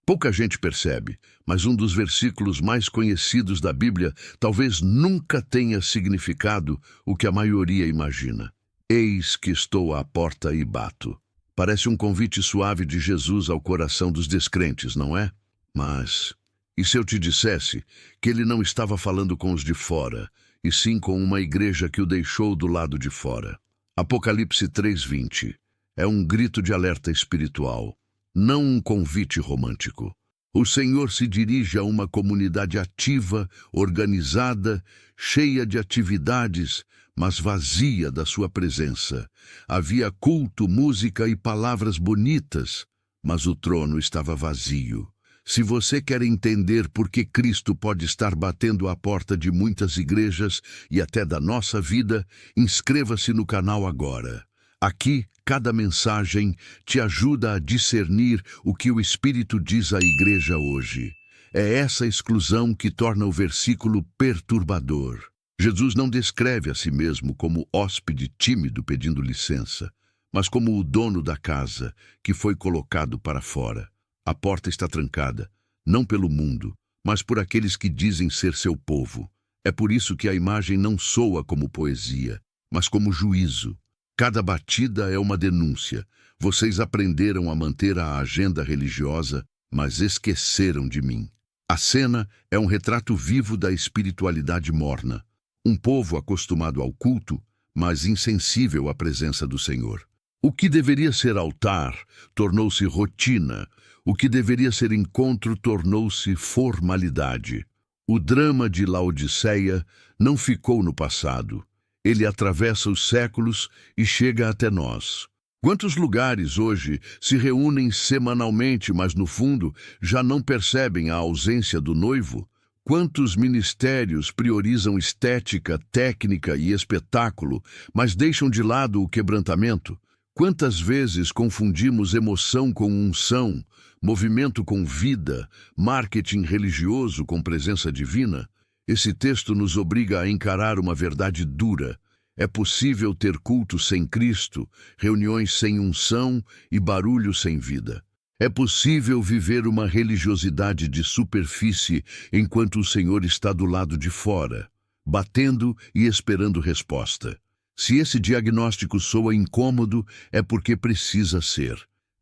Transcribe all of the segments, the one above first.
Pouca gente percebe, mas um dos versículos mais conhecidos da Bíblia talvez nunca tenha significado o que a maioria imagina. Eis que estou à porta e bato. Parece um convite suave de Jesus ao coração dos descrentes, não é? Mas, e se eu te dissesse que ele não estava falando com os de fora, e sim com uma igreja que o deixou do lado de fora? Apocalipse 3:20 é um grito de alerta espiritual, não um convite romântico. O Senhor se dirige a uma comunidade ativa, organizada, cheia de atividades, mas vazia da sua presença. Havia culto, música e palavras bonitas, mas o trono estava vazio. Se você quer entender por que Cristo pode estar batendo à porta de muitas igrejas e até da nossa vida, inscreva-se no canal agora. Aqui, cada mensagem te ajuda a discernir o que o Espírito diz à igreja hoje. É essa exclusão que torna o versículo perturbador. Jesus não descreve a si mesmo como hóspede tímido pedindo licença, mas como o dono da casa que foi colocado para fora. A porta está trancada, não pelo mundo, mas por aqueles que dizem ser seu povo. É por isso que a imagem não soa como poesia, mas como juízo. Cada batida é uma denúncia. Vocês aprenderam a manter a agenda religiosa, mas esqueceram de mim. A cena é um retrato vivo da espiritualidade morna. Um povo acostumado ao culto, mas insensível à presença do Senhor. O que deveria ser altar tornou-se rotina. O que deveria ser encontro tornou-se formalidade. O drama de Laodiceia não ficou no passado. Ele atravessa os séculos e chega até nós. Quantos lugares hoje se reúnem semanalmente, mas no fundo já não percebem a ausência do noivo? Quantos ministérios priorizam estética, técnica e espetáculo, mas deixam de lado o quebrantamento? Quantas vezes confundimos emoção com unção, movimento com vida, marketing religioso com presença divina? Esse texto nos obriga a encarar uma verdade dura. É possível ter culto sem Cristo, reuniões sem unção e barulho sem vida. É possível viver uma religiosidade de superfície enquanto o Senhor está do lado de fora, batendo e esperando resposta. Se esse diagnóstico soa incômodo, é porque precisa ser.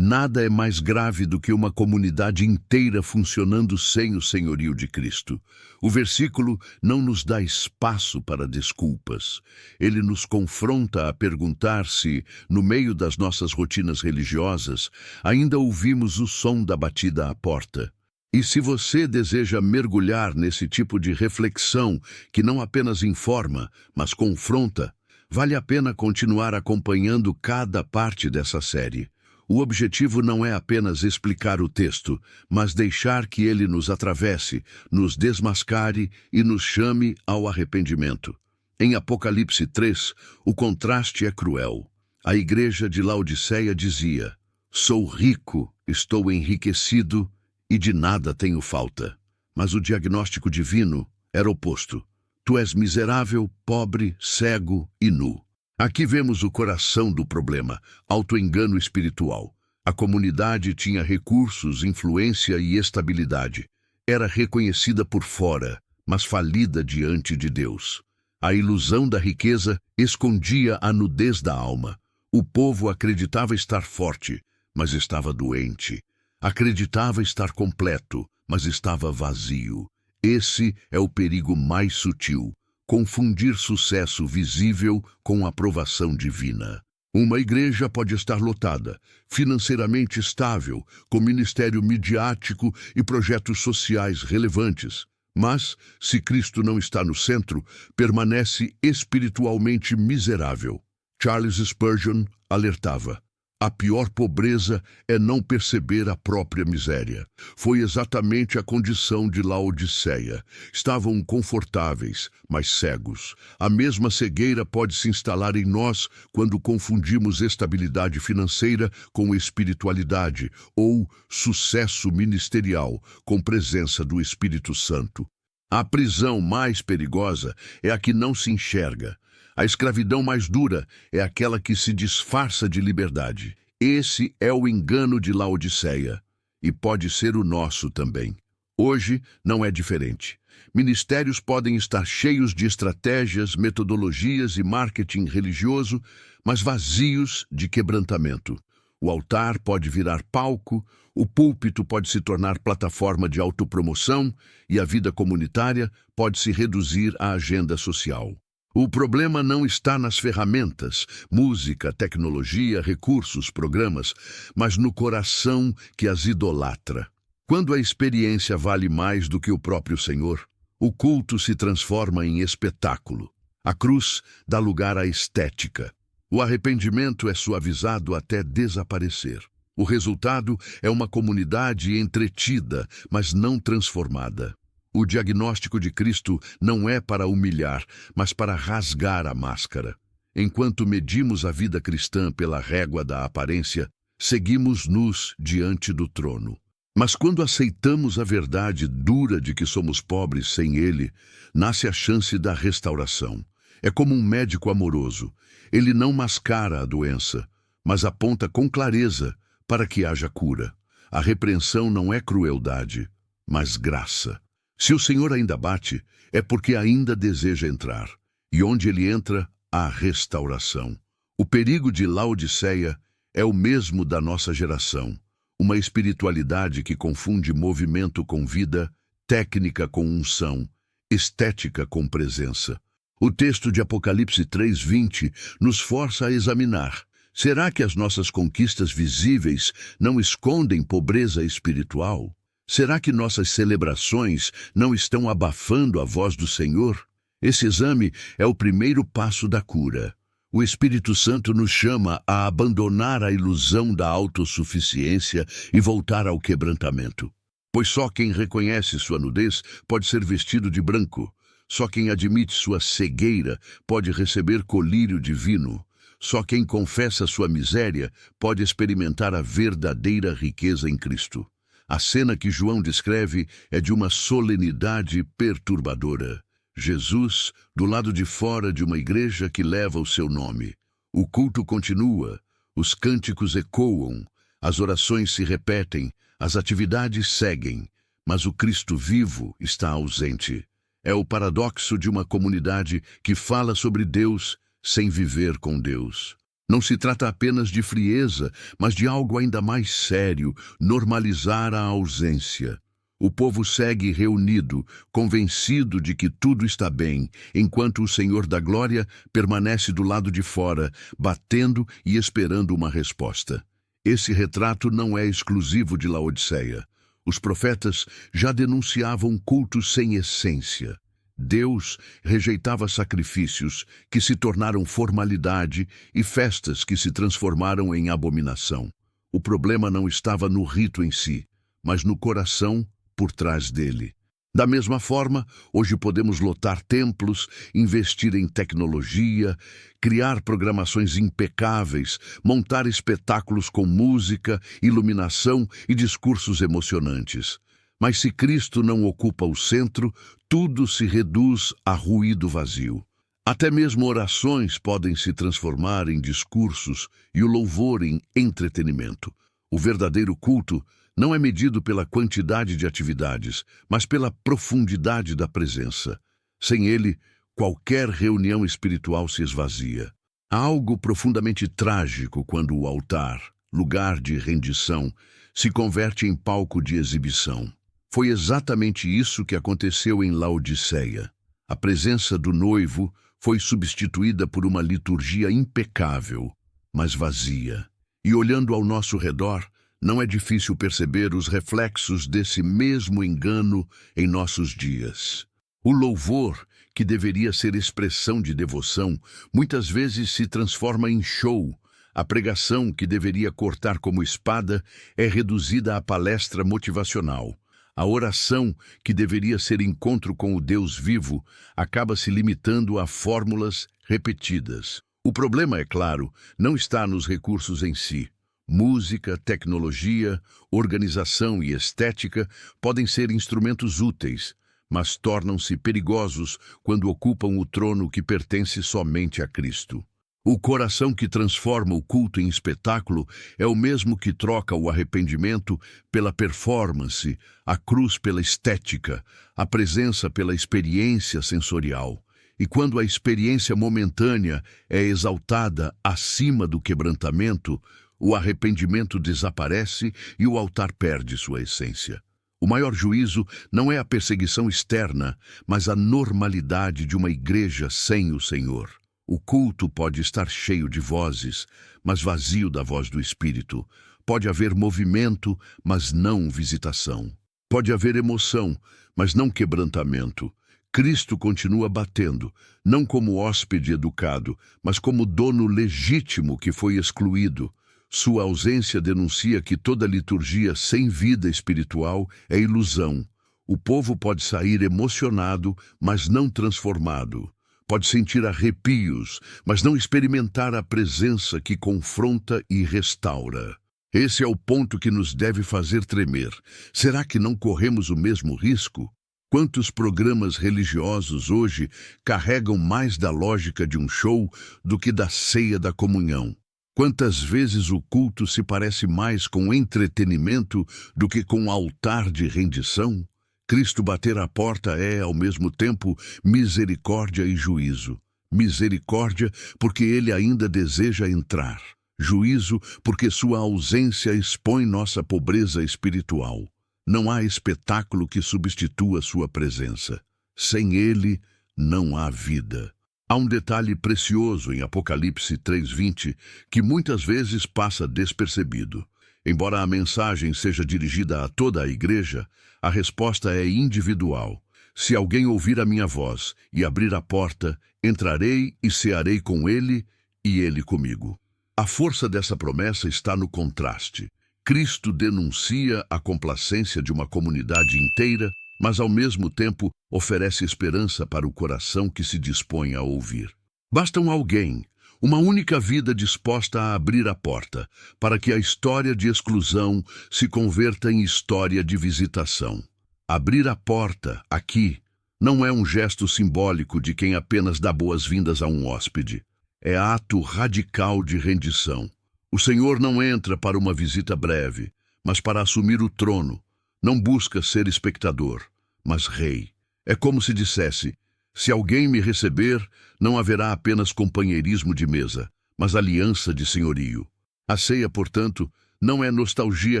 Nada é mais grave do que uma comunidade inteira funcionando sem o senhorio de Cristo. O versículo não nos dá espaço para desculpas. Ele nos confronta a perguntar se, no meio das nossas rotinas religiosas, ainda ouvimos o som da batida à porta. E se você deseja mergulhar nesse tipo de reflexão que não apenas informa, mas confronta, vale a pena continuar acompanhando cada parte dessa série. O objetivo não é apenas explicar o texto, mas deixar que ele nos atravesse, nos desmascare e nos chame ao arrependimento. Em Apocalipse 3, o contraste é cruel. A igreja de Laodiceia dizia: "Sou rico, estou enriquecido e de nada tenho falta." Mas o diagnóstico divino era oposto. Tu és miserável, pobre, cego e nu. Aqui vemos o coração do problema, autoengano espiritual. A comunidade tinha recursos, influência e estabilidade. Era reconhecida por fora, mas falida diante de Deus. A ilusão da riqueza escondia a nudez da alma. O povo acreditava estar forte, mas estava doente. Acreditava estar completo, mas estava vazio. Esse é o perigo mais sutil. Confundir sucesso visível com aprovação divina. Uma igreja pode estar lotada, financeiramente estável, com ministério midiático e projetos sociais relevantes. Mas, se Cristo não está no centro, permanece espiritualmente miserável. Charles Spurgeon alertava: a pior pobreza é não perceber a própria miséria. Foi exatamente a condição de Laodiceia. Estavam confortáveis, mas cegos. A mesma cegueira pode se instalar em nós quando confundimos estabilidade financeira com espiritualidade ou sucesso ministerial com presença do Espírito Santo. A prisão mais perigosa é a que não se enxerga. A escravidão mais dura é aquela que se disfarça de liberdade. Esse é o engano de Laodiceia. e pode ser o nosso também. Hoje não é diferente. Ministérios podem estar cheios de estratégias, metodologias e marketing religioso, mas vazios de quebrantamento. O altar pode virar palco, o púlpito pode se tornar plataforma de autopromoção e a vida comunitária pode se reduzir à agenda social. O problema não está nas ferramentas, música, tecnologia, recursos, programas, mas no coração que as idolatra. Quando a experiência vale mais do que o próprio Senhor, o culto se transforma em espetáculo. A cruz dá lugar à estética. O arrependimento é suavizado até desaparecer. O resultado é uma comunidade entretida, mas não transformada. O diagnóstico de Cristo não é para humilhar, mas para rasgar a máscara. Enquanto medimos a vida cristã pela régua da aparência, seguimos nus diante do trono. Mas quando aceitamos a verdade dura de que somos pobres sem Ele, nasce a chance da restauração. É como um médico amoroso. Ele não mascara a doença, mas aponta com clareza para que haja cura. A repreensão não é crueldade, mas graça. Se o Senhor ainda bate, é porque ainda deseja entrar. E onde Ele entra, há restauração. O perigo de Laodiceia é o mesmo da nossa geração. Uma espiritualidade que confunde movimento com vida, técnica com unção, estética com presença. O texto de Apocalipse 3:20 nos força a examinar. Será que as nossas conquistas visíveis não escondem pobreza espiritual? Será que nossas celebrações não estão abafando a voz do Senhor? Esse exame é o primeiro passo da cura. O Espírito Santo nos chama a abandonar a ilusão da autossuficiência e voltar ao quebrantamento. Pois só quem reconhece sua nudez pode ser vestido de branco. Só quem admite sua cegueira pode receber colírio divino. Só quem confessa sua miséria pode experimentar a verdadeira riqueza em Cristo. A cena que João descreve é de uma solenidade perturbadora. Jesus, do lado de fora de uma igreja que leva o seu nome. O culto continua, os cânticos ecoam, as orações se repetem, as atividades seguem, mas o Cristo vivo está ausente. É o paradoxo de uma comunidade que fala sobre Deus sem viver com Deus. Não se trata apenas de frieza, mas de algo ainda mais sério, normalizar a ausência. O povo segue reunido, convencido de que tudo está bem, enquanto o Senhor da Glória permanece do lado de fora, batendo e esperando uma resposta. Esse retrato não é exclusivo de Laodiceia. Os profetas já denunciavam cultos sem essência. Deus rejeitava sacrifícios que se tornaram formalidade e festas que se transformaram em abominação. O problema não estava no rito em si, mas no coração por trás dele. Da mesma forma, hoje podemos lotar templos, investir em tecnologia, criar programações impecáveis, montar espetáculos com música, iluminação e discursos emocionantes. Mas se Cristo não ocupa o centro, tudo se reduz a ruído vazio. Até mesmo orações podem se transformar em discursos e o louvor em entretenimento. O verdadeiro culto não é medido pela quantidade de atividades, mas pela profundidade da presença. Sem ele, qualquer reunião espiritual se esvazia. Há algo profundamente trágico quando o altar, lugar de rendição, se converte em palco de exibição. Foi exatamente isso que aconteceu em Laodiceia. A presença do noivo foi substituída por uma liturgia impecável, mas vazia. E olhando ao nosso redor, não é difícil perceber os reflexos desse mesmo engano em nossos dias. O louvor, que deveria ser expressão de devoção, muitas vezes se transforma em show. A pregação, que deveria cortar como espada, é reduzida a palestra motivacional. A oração, que deveria ser encontro com o Deus vivo, acaba se limitando a fórmulas repetidas. O problema, é claro, não está nos recursos em si. Música, tecnologia, organização e estética podem ser instrumentos úteis, mas tornam-se perigosos quando ocupam o trono que pertence somente a Cristo. O coração que transforma o culto em espetáculo é o mesmo que troca o arrependimento pela performance, a cruz pela estética, a presença pela experiência sensorial. E quando a experiência momentânea é exaltada acima do quebrantamento, o arrependimento desaparece e o altar perde sua essência. O maior juízo não é a perseguição externa, mas a normalidade de uma igreja sem o Senhor. O culto pode estar cheio de vozes, mas vazio da voz do Espírito. Pode haver movimento, mas não visitação. Pode haver emoção, mas não quebrantamento. Cristo continua batendo, não como hóspede educado, mas como dono legítimo que foi excluído. Sua ausência denuncia que toda liturgia sem vida espiritual é ilusão. O povo pode sair emocionado, mas não transformado. Pode sentir arrepios, mas não experimentar a presença que confronta e restaura. Esse é o ponto que nos deve fazer tremer. Será que não corremos o mesmo risco? Quantos programas religiosos hoje carregam mais da lógica de um show do que da ceia da comunhão? Quantas vezes o culto se parece mais com entretenimento do que com altar de rendição? Cristo bater à porta é, ao mesmo tempo, misericórdia e juízo. Misericórdia, porque ele ainda deseja entrar. Juízo, porque sua ausência expõe nossa pobreza espiritual. Não há espetáculo que substitua sua presença. Sem ele, não há vida. Há um detalhe precioso em Apocalipse 3:20 que muitas vezes passa despercebido. Embora a mensagem seja dirigida a toda a igreja, a resposta é individual. Se alguém ouvir a minha voz e abrir a porta, entrarei e cearei com ele e ele comigo. A força dessa promessa está no contraste. Cristo denuncia a complacência de uma comunidade inteira, mas ao mesmo tempo oferece esperança para o coração que se dispõe a ouvir. Basta alguém, uma única vida disposta a abrir a porta, para que a história de exclusão se converta em história de visitação. Abrir a porta, aqui, não é um gesto simbólico de quem apenas dá boas-vindas a um hóspede. É ato radical de rendição. O Senhor não entra para uma visita breve, mas para assumir o trono. Não busca ser espectador, mas rei. É como se dissesse: se alguém me receber, não haverá apenas companheirismo de mesa, mas aliança de senhorio. A ceia, portanto, não é nostalgia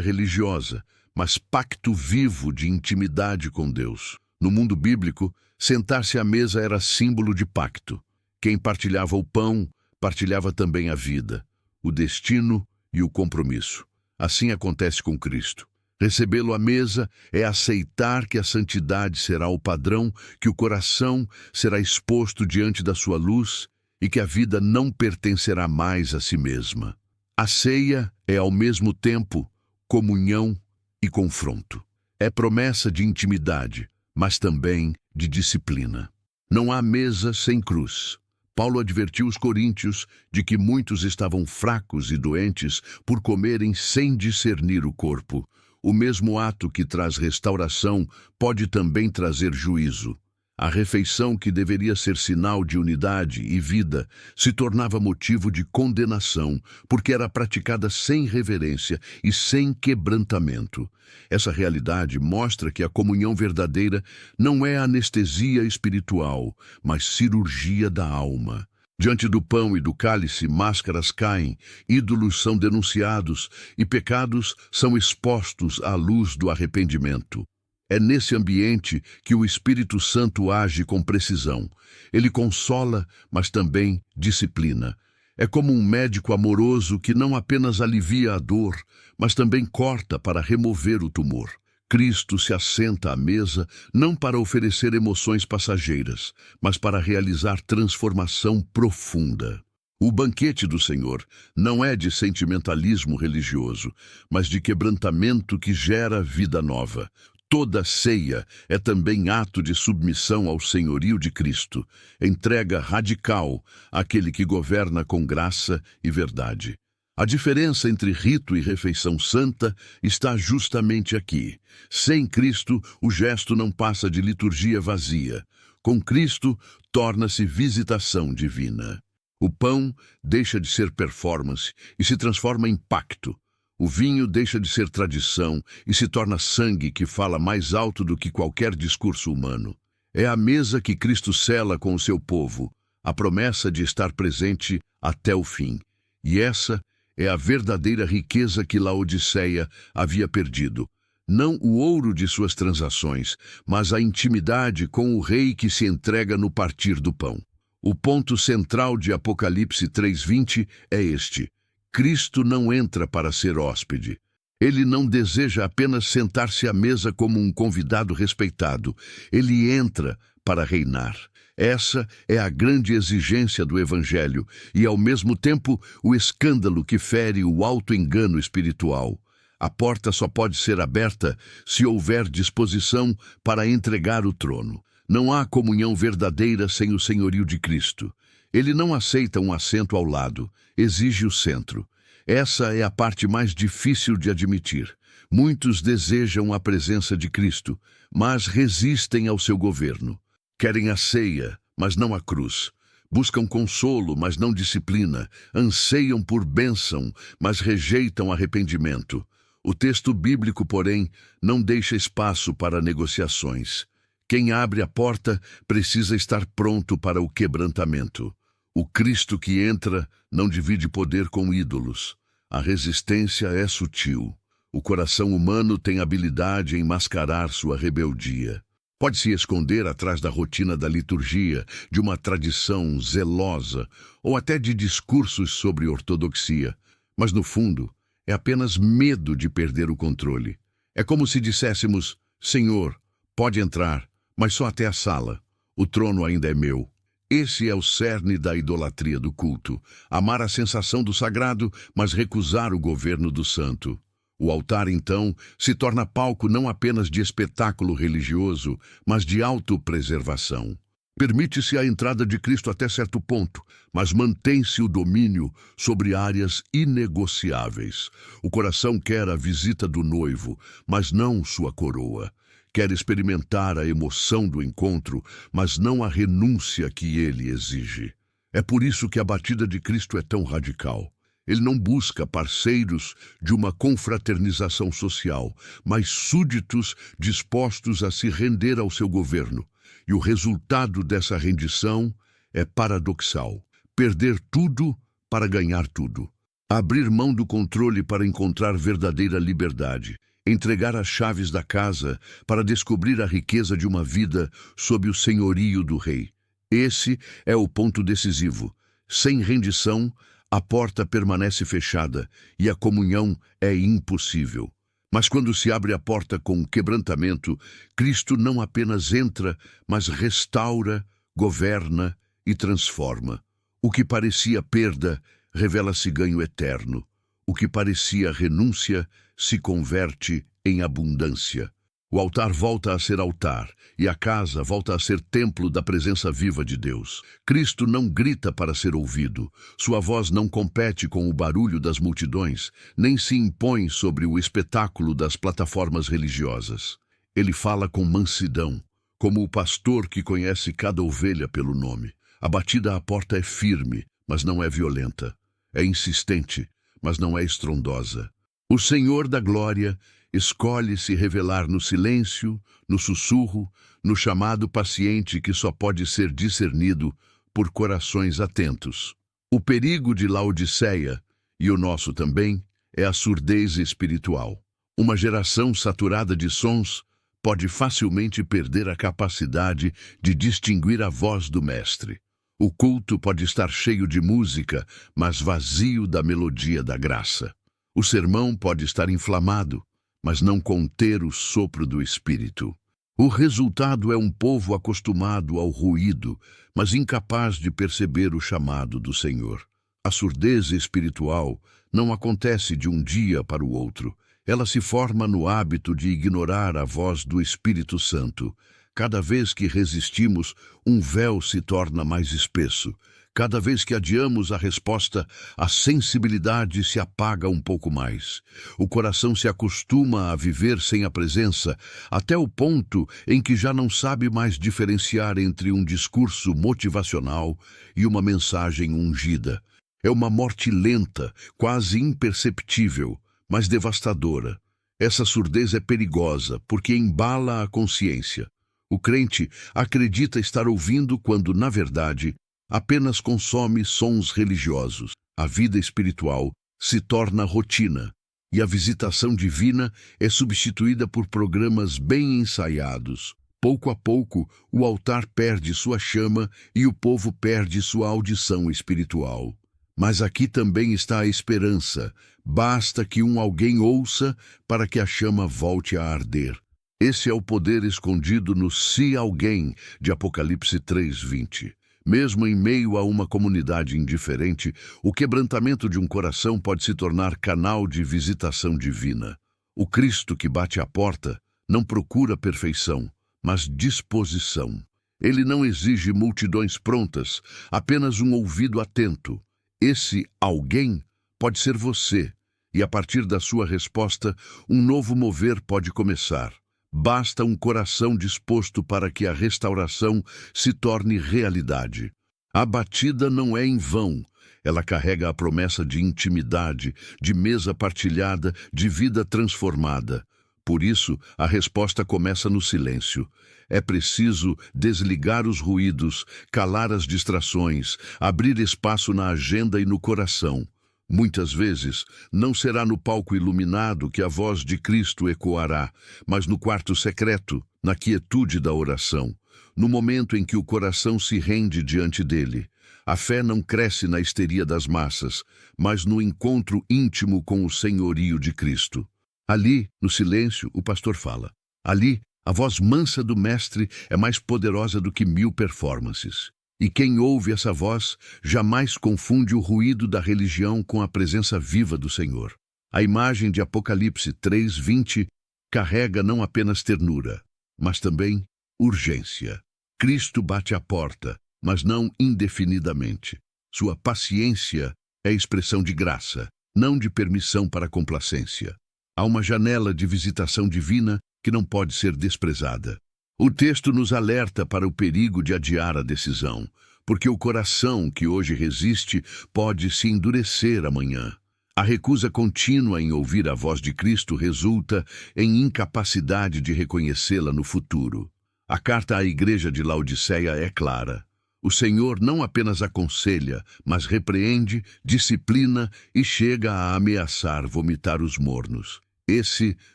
religiosa, mas pacto vivo de intimidade com Deus. No mundo bíblico, sentar-se à mesa era símbolo de pacto. Quem partilhava o pão, partilhava também a vida, o destino e o compromisso. Assim acontece com Cristo. Recebê-lo à mesa é aceitar que a santidade será o padrão, que o coração será exposto diante da sua luz e que a vida não pertencerá mais a si mesma. A ceia é, ao mesmo tempo, comunhão e confronto. É promessa de intimidade, mas também de disciplina. Não há mesa sem cruz. Paulo advertiu os coríntios de que muitos estavam fracos e doentes por comerem sem discernir o corpo. O mesmo ato que traz restauração pode também trazer juízo. A refeição, que deveria ser sinal de unidade e vida, se tornava motivo de condenação, porque era praticada sem reverência e sem quebrantamento. Essa realidade mostra que a comunhão verdadeira não é anestesia espiritual, mas cirurgia da alma. Diante do pão e do cálice, máscaras caem, ídolos são denunciados e pecados são expostos à luz do arrependimento. É nesse ambiente que o Espírito Santo age com precisão. Ele consola, mas também disciplina. É como um médico amoroso que não apenas alivia a dor, mas também corta para remover o tumor. Cristo se assenta à mesa não para oferecer emoções passageiras, mas para realizar transformação profunda. O banquete do Senhor não é de sentimentalismo religioso, mas de quebrantamento que gera vida nova. Toda ceia é também ato de submissão ao senhorio de Cristo, entrega radical àquele que governa com graça e verdade. A diferença entre rito e refeição santa está justamente aqui. Sem Cristo, o gesto não passa de liturgia vazia. Com Cristo, torna-se visitação divina. O pão deixa de ser performance e se transforma em pacto. O vinho deixa de ser tradição e se torna sangue que fala mais alto do que qualquer discurso humano. É a mesa que Cristo sela com o seu povo, a promessa de estar presente até o fim. E essa é a verdadeira riqueza que Laodiceia havia perdido. Não o ouro de suas transações, mas a intimidade com o rei que se entrega no partir do pão. O ponto central de Apocalipse 3:20 é este: Cristo não entra para ser hóspede. Ele não deseja apenas sentar-se à mesa como um convidado respeitado. Ele entra para reinar. Essa é a grande exigência do Evangelho e, ao mesmo tempo, o escândalo que fere o auto-engano espiritual. A porta só pode ser aberta se houver disposição para entregar o trono. Não há comunhão verdadeira sem o senhorio de Cristo. Ele não aceita um assento ao lado, exige o centro. Essa é a parte mais difícil de admitir. Muitos desejam a presença de Cristo, mas resistem ao seu governo. Querem a ceia, mas não a cruz. Buscam consolo, mas não disciplina. Anseiam por bênção, mas rejeitam arrependimento. O texto bíblico, porém, não deixa espaço para negociações. Quem abre a porta precisa estar pronto para o quebrantamento. O Cristo que entra não divide poder com ídolos. A resistência é sutil. O coração humano tem habilidade em mascarar sua rebeldia. Pode se esconder atrás da rotina da liturgia, de uma tradição zelosa ou até de discursos sobre ortodoxia. Mas, no fundo, é apenas medo de perder o controle. É como se disséssemos: Senhor, pode entrar, mas só até a sala. O trono ainda é meu. Esse é o cerne da idolatria do culto. Amar a sensação do sagrado, mas recusar o governo do santo. O altar, então, se torna palco não apenas de espetáculo religioso, mas de autopreservação. Permite-se a entrada de Cristo até certo ponto, mas mantém-se o domínio sobre áreas inegociáveis. O coração quer a visita do noivo, mas não sua coroa. Quer experimentar a emoção do encontro, mas não a renúncia que ele exige. É por isso que a batida de Cristo é tão radical. Ele não busca parceiros de uma confraternização social, mas súditos dispostos a se render ao seu governo. E o resultado dessa rendição é paradoxal: perder tudo para ganhar tudo. Abrir mão do controle para encontrar verdadeira liberdade. Entregar as chaves da casa para descobrir a riqueza de uma vida sob o senhorio do rei. Esse é o ponto decisivo. Sem rendição, a porta permanece fechada e a comunhão é impossível. Mas quando se abre a porta com quebrantamento, Cristo não apenas entra, mas restaura, governa e transforma. O que parecia perda revela-se ganho eterno. O que parecia renúncia se converte em abundância. O altar volta a ser altar e a casa volta a ser templo da presença viva de Deus. Cristo não grita para ser ouvido. Sua voz não compete com o barulho das multidões, nem se impõe sobre o espetáculo das plataformas religiosas. Ele fala com mansidão, como o pastor que conhece cada ovelha pelo nome. A batida à porta é firme, mas não é violenta. É insistente, mas não é estrondosa. O Senhor da Glória escolhe se revelar no silêncio, no sussurro, no chamado paciente que só pode ser discernido por corações atentos. O perigo de Laodiceia, e o nosso também, é a surdez espiritual. Uma geração saturada de sons pode facilmente perder a capacidade de distinguir a voz do Mestre. O culto pode estar cheio de música, mas vazio da melodia da graça. O sermão pode estar inflamado, mas não conter o sopro do Espírito. O resultado é um povo acostumado ao ruído, mas incapaz de perceber o chamado do Senhor. A surdez espiritual não acontece de um dia para o outro. Ela se forma no hábito de ignorar a voz do Espírito Santo. Cada vez que resistimos, um véu se torna mais espesso. Cada vez que adiamos a resposta, a sensibilidade se apaga um pouco mais. O coração se acostuma a viver sem a presença, até o ponto em que já não sabe mais diferenciar entre um discurso motivacional e uma mensagem ungida. É uma morte lenta, quase imperceptível, mas devastadora. Essa surdez é perigosa, porque embala a consciência. O crente acredita estar ouvindo quando, na verdade, apenas consome sons religiosos. A vida espiritual se torna rotina, e a visitação divina é substituída por programas bem ensaiados. Pouco a pouco, o altar perde sua chama e o povo perde sua audição espiritual. Mas aqui também está a esperança. Basta que alguém ouça para que a chama volte a arder. Esse é o poder escondido no "se alguém" de Apocalipse 3:20. Mesmo em meio a uma comunidade indiferente, o quebrantamento de um coração pode se tornar canal de visitação divina. O Cristo que bate à porta não procura perfeição, mas disposição. Ele não exige multidões prontas, apenas um ouvido atento. Esse alguém pode ser você, e a partir da sua resposta, um novo mover pode começar. Basta um coração disposto para que a restauração se torne realidade. A batida não é em vão. Ela carrega a promessa de intimidade, de mesa partilhada, de vida transformada. Por isso, a resposta começa no silêncio. É preciso desligar os ruídos, calar as distrações, abrir espaço na agenda e no coração. Muitas vezes, não será no palco iluminado que a voz de Cristo ecoará, mas no quarto secreto, na quietude da oração, no momento em que o coração se rende diante dele. A fé não cresce na histeria das massas, mas no encontro íntimo com o senhorio de Cristo. Ali, no silêncio, o pastor fala. Ali, a voz mansa do mestre é mais poderosa do que 1000 performances. E quem ouve essa voz jamais confunde o ruído da religião com a presença viva do Senhor. A imagem de Apocalipse 3:20 carrega não apenas ternura, mas também urgência. Cristo bate à porta, mas não indefinidamente. Sua paciência é expressão de graça, não de permissão para complacência. Há uma janela de visitação divina que não pode ser desprezada. O texto nos alerta para o perigo de adiar a decisão, porque o coração que hoje resiste pode se endurecer amanhã. A recusa contínua em ouvir a voz de Cristo resulta em incapacidade de reconhecê-la no futuro. A carta à igreja de Laodiceia é clara. O Senhor não apenas aconselha, mas repreende, disciplina e chega a ameaçar vomitar os mornos. Esse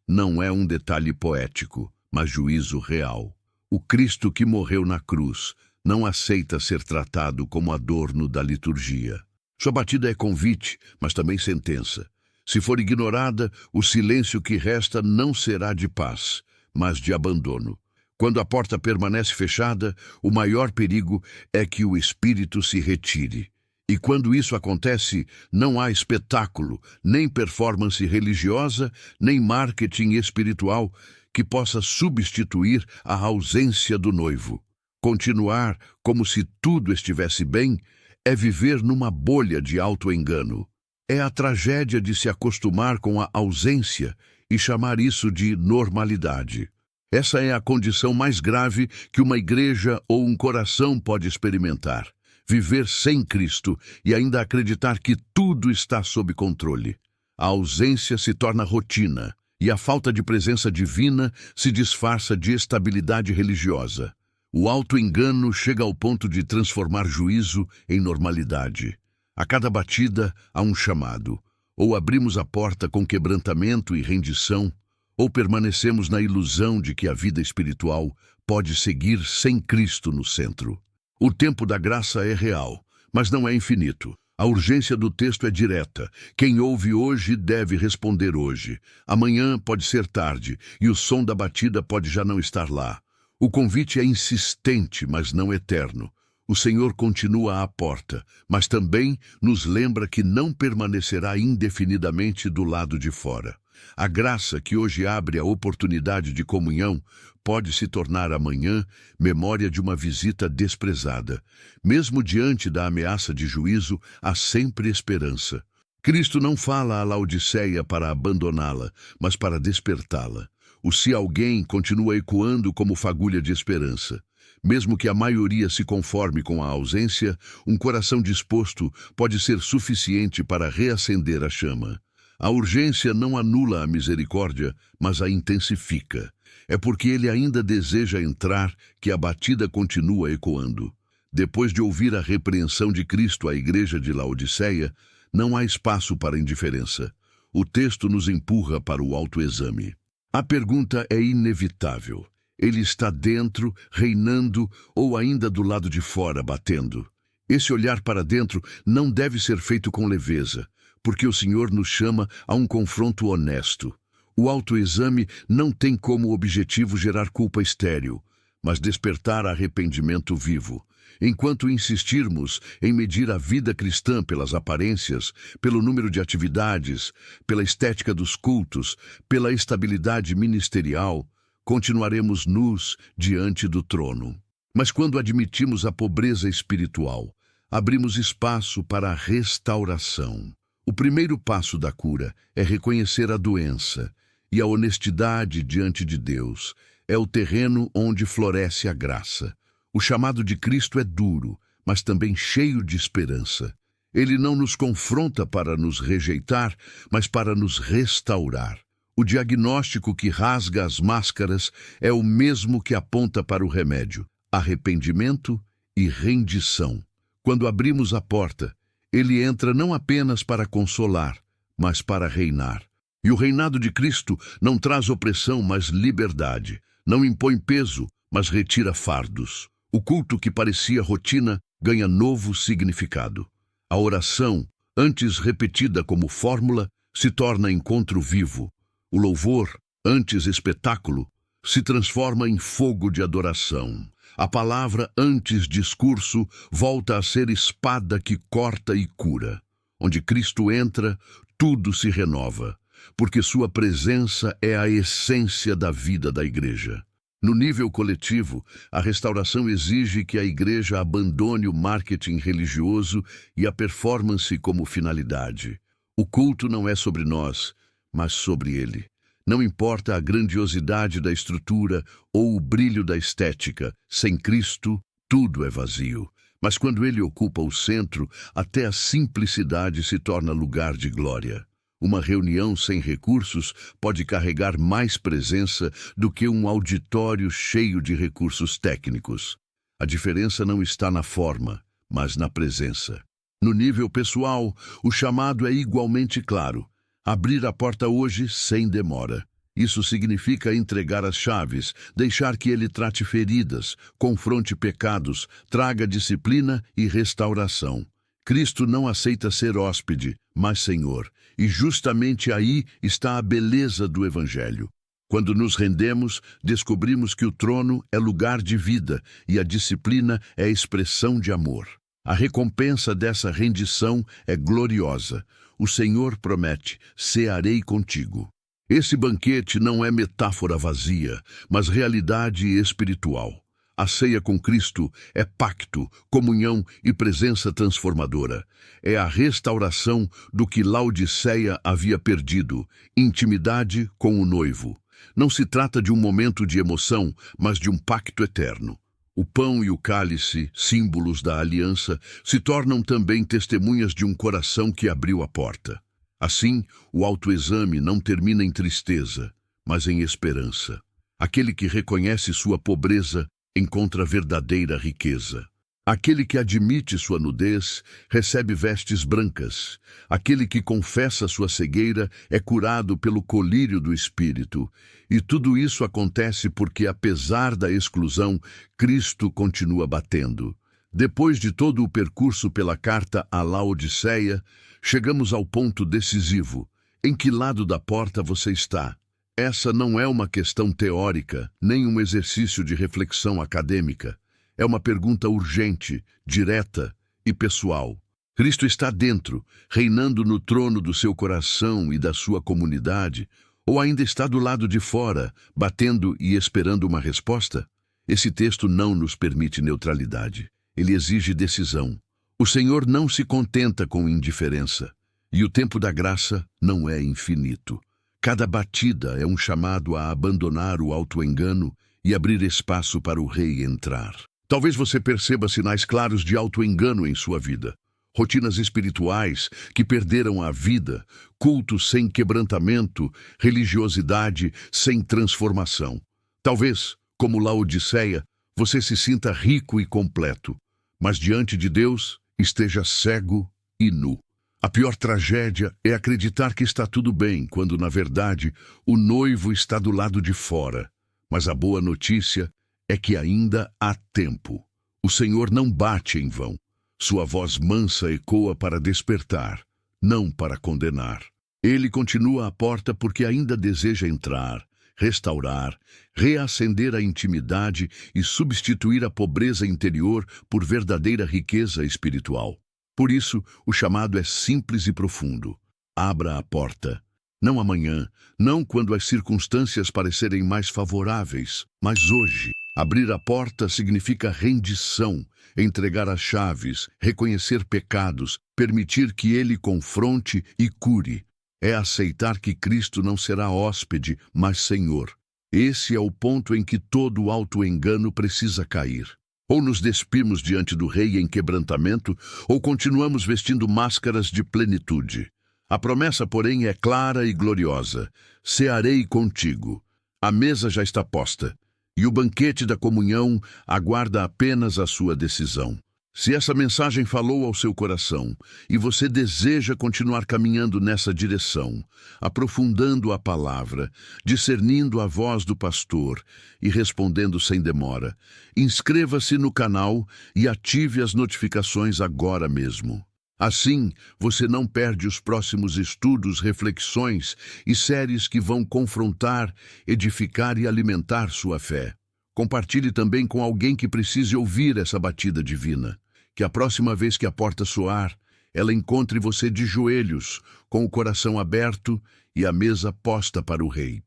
não é um detalhe poético, mas juízo real. O Cristo que morreu na cruz não aceita ser tratado como adorno da liturgia. Sua batida é convite, mas também sentença. Se for ignorada, o silêncio que resta não será de paz, mas de abandono. Quando a porta permanece fechada, o maior perigo é que o espírito se retire. E quando isso acontece, não há espetáculo, nem performance religiosa, nem marketing espiritual que possa substituir a ausência do noivo. Continuar como se tudo estivesse bem é viver numa bolha de auto-engano. É a tragédia de se acostumar com a ausência e chamar isso de normalidade. Essa é a condição mais grave que uma igreja ou um coração pode experimentar. Viver sem Cristo e ainda acreditar que tudo está sob controle. A ausência se torna rotina e a falta de presença divina se disfarça de estabilidade religiosa. O auto-engano chega ao ponto de transformar juízo em normalidade. A cada batida há um chamado. Ou abrimos a porta com quebrantamento e rendição, ou permanecemos na ilusão de que a vida espiritual pode seguir sem Cristo no centro. O tempo da graça é real, mas não é infinito. A urgência do texto é direta. Quem ouve hoje deve responder hoje. Amanhã pode ser tarde, e o som da batida pode já não estar lá. O convite é insistente, mas não eterno. O Senhor continua à porta, mas também nos lembra que não permanecerá indefinidamente do lado de fora. A graça que hoje abre a oportunidade de comunhão pode se tornar amanhã memória de uma visita desprezada. Mesmo diante da ameaça de juízo, há sempre esperança. Cristo não fala a Laodiceia para abandoná-la, mas para despertá-la. O se alguém continua ecoando como fagulha de esperança. Mesmo que a maioria se conforme com a ausência, um coração disposto pode ser suficiente para reacender a chama. A urgência não anula a misericórdia, mas a intensifica. É porque ele ainda deseja entrar que a batida continua ecoando. Depois de ouvir a repreensão de Cristo à igreja de Laodiceia, não há espaço para indiferença. O texto nos empurra para o autoexame. A pergunta é inevitável. Ele está dentro, reinando, ou ainda do lado de fora, batendo? Esse olhar para dentro não deve ser feito com leveza, porque o Senhor nos chama a um confronto honesto. O autoexame não tem como objetivo gerar culpa estéril, mas despertar arrependimento vivo. Enquanto insistirmos em medir a vida cristã pelas aparências, pelo número de atividades, pela estética dos cultos, pela estabilidade ministerial, continuaremos nus diante do trono. Mas quando admitimos a pobreza espiritual, abrimos espaço para a restauração. O primeiro passo da cura é reconhecer a doença, e a honestidade diante de Deus é o terreno onde floresce a graça. O chamado de Cristo é duro, mas também cheio de esperança. Ele não nos confronta para nos rejeitar, mas para nos restaurar. O diagnóstico que rasga as máscaras é o mesmo que aponta para o remédio: arrependimento e rendição. Quando abrimos a porta, ele entra não apenas para consolar, mas para reinar. E o reinado de Cristo não traz opressão, mas liberdade. Não impõe peso, mas retira fardos. O culto que parecia rotina ganha novo significado. A oração, antes repetida como fórmula, se torna encontro vivo. O louvor, antes espetáculo, se transforma em fogo de adoração. A palavra, antes discurso, volta a ser espada que corta e cura. Onde Cristo entra, tudo se renova, porque sua presença é a essência da vida da igreja. No nível coletivo, a restauração exige que a igreja abandone o marketing religioso e a performance como finalidade. O culto não é sobre nós, mas sobre ele. Não importa a grandiosidade da estrutura ou o brilho da estética, sem Cristo, tudo é vazio. Mas quando ele ocupa o centro, até a simplicidade se torna lugar de glória. Uma reunião sem recursos pode carregar mais presença do que um auditório cheio de recursos técnicos. A diferença não está na forma, mas na presença. No nível pessoal, o chamado é igualmente claro: abrir a porta hoje sem demora. Isso significa entregar as chaves, deixar que ele trate feridas, confronte pecados, traga disciplina e restauração. Cristo não aceita ser hóspede, mas Senhor, e justamente aí está a beleza do Evangelho. Quando nos rendemos, descobrimos que o trono é lugar de vida e a disciplina é expressão de amor. A recompensa dessa rendição é gloriosa. O Senhor promete: cearei contigo. Esse banquete não é metáfora vazia, mas realidade espiritual. A ceia com Cristo é pacto, comunhão e presença transformadora. É a restauração do que Laodiceia havia perdido, intimidade com o noivo. Não se trata de um momento de emoção, mas de um pacto eterno. O pão e o cálice, símbolos da aliança, se tornam também testemunhas de um coração que abriu a porta. Assim, o autoexame não termina em tristeza, mas em esperança. Aquele que reconhece sua pobreza encontra verdadeira riqueza. Aquele que admite sua nudez recebe vestes brancas. Aquele que confessa sua cegueira é curado pelo colírio do Espírito. E tudo isso acontece porque, apesar da exclusão, Cristo continua batendo. Depois de todo o percurso pela carta à Laodiceia, chegamos ao ponto decisivo. Em que lado da porta você está? Essa não é uma questão teórica, nem um exercício de reflexão acadêmica. É uma pergunta urgente, direta e pessoal. Cristo está dentro, reinando no trono do seu coração e da sua comunidade, Ou ainda está do lado de fora, batendo e esperando uma resposta? Esse texto não nos permite neutralidade. Ele exige decisão. O Senhor não se contenta com indiferença. E o tempo da graça não é infinito. Cada batida é um chamado a abandonar o auto-engano e abrir espaço para o Rei entrar. Talvez você perceba sinais claros de auto-engano em sua vida. Rotinas espirituais que perderam a vida, cultos sem quebrantamento, religiosidade sem transformação. Talvez, como Laodiceia, você se sinta rico e completo, mas diante de Deus esteja cego e nu. A pior tragédia é acreditar que está tudo bem, quando, na verdade, o noivo está do lado de fora. Mas a boa notícia é que ainda há tempo. O Senhor não bate em vão. Sua voz mansa ecoa para despertar, não para condenar. Ele continua à porta porque ainda deseja entrar, restaurar, reacender a intimidade e substituir a pobreza interior por verdadeira riqueza espiritual. Por isso, o chamado é simples e profundo. Abra a porta. Não amanhã, não quando as circunstâncias parecerem mais favoráveis, mas hoje. Abrir a porta significa rendição, entregar as chaves, reconhecer pecados, permitir que Ele confronte e cure. É aceitar que Cristo não será hóspede, mas Senhor. Esse é o ponto em que todo auto-engano precisa cair. Ou nos despimos diante do Rei em quebrantamento, ou continuamos vestindo máscaras de plenitude. A promessa, porém, é clara e gloriosa. Cearei contigo. A mesa já está posta. E o banquete da comunhão aguarda apenas a sua decisão. Se essa mensagem falou ao seu coração e você deseja continuar caminhando nessa direção, aprofundando a palavra, discernindo a voz do pastor e respondendo sem demora, inscreva-se no canal e ative as notificações agora mesmo. Assim, você não perde os próximos estudos, reflexões e séries que vão confrontar, edificar e alimentar sua fé. Compartilhe também com alguém que precise ouvir essa batida divina. Que a próxima vez que a porta soar, ela encontre você de joelhos, com o coração aberto e a mesa posta para o Rei.